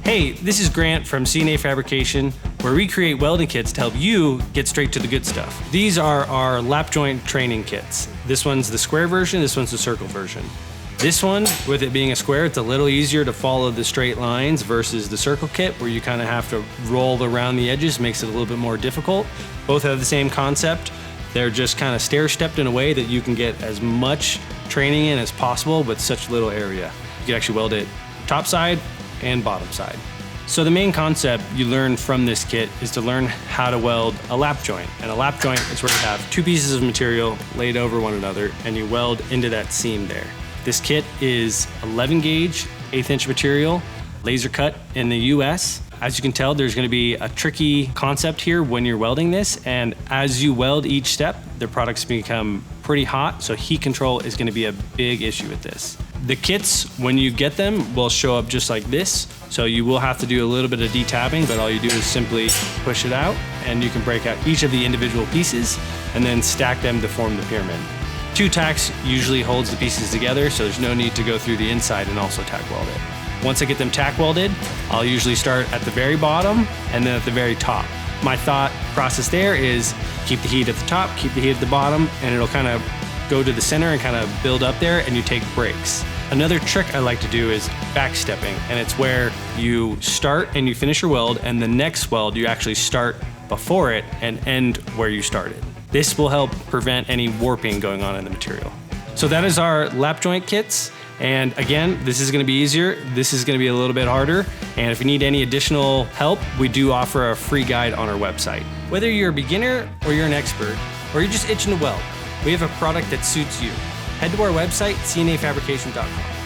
Hey, this is Grant from CNA Fabrication, where we create welding kits to help you get straight to the good stuff. These are our lap joint training kits. This one's the square version, this one's the circle version. This one, with it being a square, it's a little easier to follow the straight lines versus the circle kit where you kind of have to roll around the edges, makes it a little bit more difficult. Both have the same concept. They're just kind of stair-stepped in a way that you can get as much training in as possible with such little area. You can actually weld it top side and bottom side. So the main concept you learn from this kit is to learn how to weld a lap joint. And a lap joint is where you have two pieces of material laid over one another and you weld into that seam there. This kit is 11 gauge, 1/8 inch material, laser cut in the US. As you can tell, there's gonna be a tricky concept here when you're welding this, and as you weld each step, the products become pretty hot, so heat control is gonna be a big issue with this. The kits, when you get them, will show up just like this, so you will have to do a little bit of detabbing, but all you do is simply push it out, and you can break out each of the individual pieces, and then stack them to form the pyramid. 2 tacks usually holds the pieces together, so there's no need to go through the inside and also tack weld it. Once I get them tack welded, I'll usually start at the very bottom and then at the very top. My thought process there is keep the heat at the top, keep the heat at the bottom, and it'll kind of go to the center and kind of build up there, and you take breaks. Another trick I like to do is backstepping, and it's where you start and you finish your weld, and the next weld you actually start before it and end where you started. This will help prevent any warping going on in the material. So that is our lap joint kits. And again, this is gonna be easier, this is gonna be a little bit harder, and if you need any additional help, we do offer a free guide on our website. Whether you're a beginner or you're an expert, or you're just itching to weld, we have a product that suits you. Head to our website, cnafabrication.com.